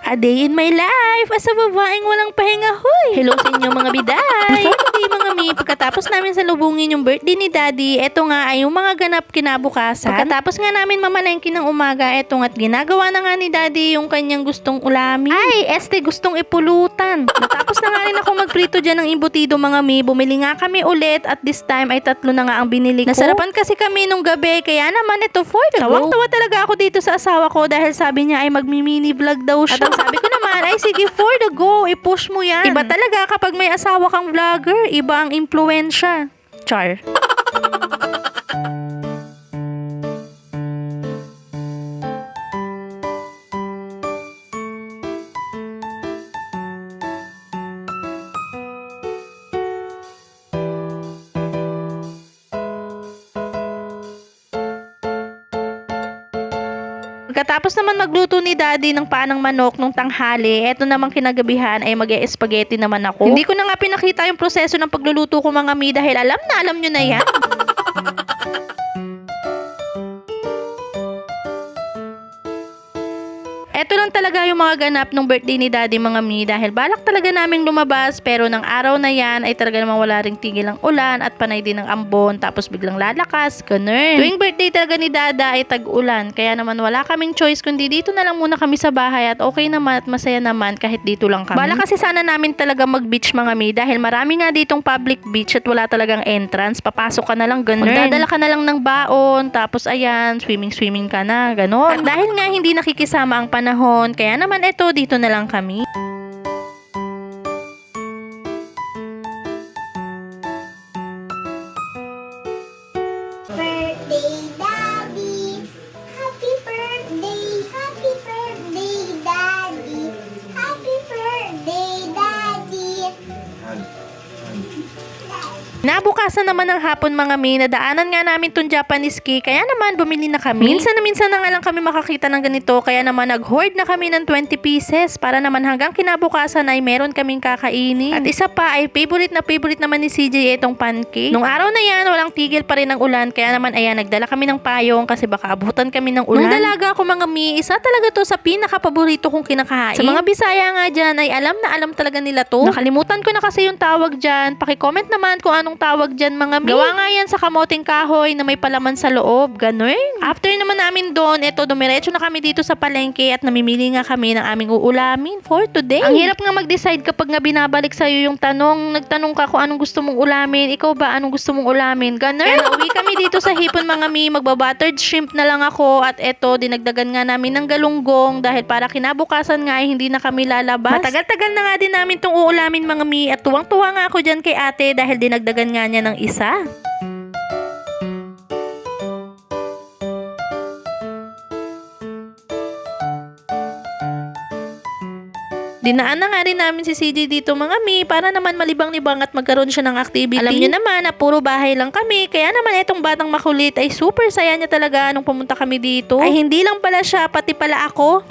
A day in my life as a babaeng walang pahinga, hoy! Hello sa inyo mga biday! Before today mga mi, pagkatapos namin salubungin yung birthday ni Daddy, eto nga ay yung mga ganap kinabukasan. Pagkatapos nga namin mamalengke ng umaga, eto nga't ginagawa na nga ni Daddy yung kanyang gustong ulamin. Ay, gustong ipulutan. Natapos na nga rin ako magprito dyan ng imbutido mga mi, bumili nga kami ulit at this time ay 3 na nga ang binili ko. Nasarapan kasi kami nung gabi, kaya naman ito for the go. Tawang-tawa talaga ako dito sa asawa ko dahil sabi niya ay magmi-mini vlog daw siya. At ang sabi ko naman ay sige for the go, i-push mo yan. Iba talaga kapag may asawa kang vlogger, iba ang impluensya. Char. Pagkatapos naman magluto ni Daddy ng paanang manok nung tanghali, eto namang kinagabihan ay mag-e-spaghetti naman ako. Hindi ko na nga pinakita yung proseso ng pagluluto ko mga mi dahil alam nyo na yan. Eto lang talaga yung mga ganap nung birthday ni Daddy mga mi dahil balak talaga naming lumabas pero ng araw na yan ay talaga namang wala ring tigil ang ulan at panay din ng ambon tapos biglang lalakas, ganun. Tuwing birthday talaga ni Dada ay tag-ulan kaya naman wala kaming choice kundi dito na lang muna kami sa bahay at okay naman at masaya naman kahit dito lang kami. Balak kasi sana namin talaga mag-beach mga mi dahil marami nga ditong public beach at wala talagang entrance, papasok ka na lang ganun. Magdadala ka na lang ng baon tapos ayan, swimming ka na, ganun. At dahil nga hindi nakikisama ang panahon, kaya naman eto dito na lang kami. Birthday, Daddy. Happy birthday, Daddy. Happy birthday, Daddy. Nabukasan naman ng hapon mga mi, nadaanan nga namin tong Japanese cake, kaya naman bumili na kami. Minsan na nga lang kami makakita ng ganito, kaya naman nag-hoard na kami ng 20 pieces para naman hanggang kinabukasan ay meron kaming kakainin. At isa pa ay favorite naman ni CJ itong pancake. Nung araw na yan, walang tigil pa rin ang ulan, kaya naman ayan, nagdala kami ng payong kasi baka abutan kami ng ulan. Nung dalaga ako mga mi, isa talaga to sa pinaka-paborito kong kinakain. Sa mga Bisaya nga dyan ay alam na alam talaga nila to. Nakalimutan ko na kasi yung tawag dyan. Paki-comment naman kung anong tawag dyan mga mi. Gawa nga yan sa kamoting kahoy na may palaman sa loob. Ganun. After naman namin doon, eto dumiretso na kami dito sa palengke at namimili nga kami ng aming uulamin for today. Ang hirap nga mag-decide kapag nga binabalik sa'yo yung tanong. Nagtanong ka kung anong gusto mong ulamin. Ikaw ba anong gusto mong ulamin? Ganun. Kaya nauwi kami dito sa hipon mga mi. Magba-buttered shrimp na lang ako at eto dinagdagan nga namin ng galunggong dahil para kinabukasan nga ay hindi na kami lalabas. Matagal-tagal na nga din namin tong uulamin mga mi at tuwang-tuwa nga ako dyan kay ate dahil dinagdagan nga niya ng isa. Dinaan na nga rin namin si CJ dito mga mi para naman malibang-libang at magkaroon siya ng activity. Alam nyo naman na puro bahay lang kami kaya naman itong batang makulit ay super saya niya talaga nung pumunta kami dito. Ay hindi lang pala siya, pati pala ako.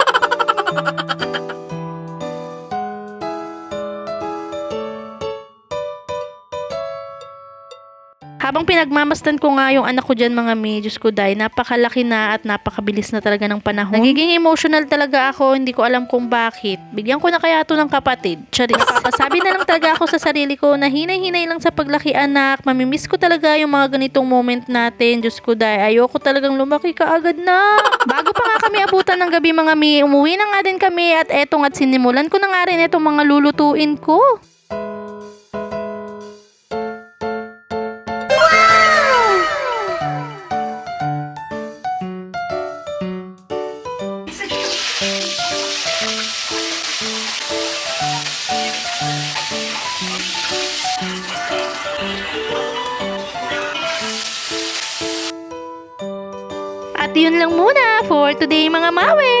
Habang pinagmamasdan ko nga yung anak ko dyan mga mi, Diyos ko day, napakalaki na at napakabilis na talaga ng panahon. Nagiging emotional talaga ako, hindi ko alam kung bakit. Bigyan ko na kaya to ng kapatid. Charis. Napapasabi na lang talaga ako sa sarili ko na hinay-hinay lang sa paglaki anak. Mamimiss ko talaga yung mga ganitong moment natin. Diyos ko day, ayoko talagang lumaki kaagad na. Bago pa nga kami abutan ng gabi mga mi, umuwi na nga din kami at etong at sinimulan ko na nga rin itong mga lulutuin ko. At yun lang muna for today mga mawe.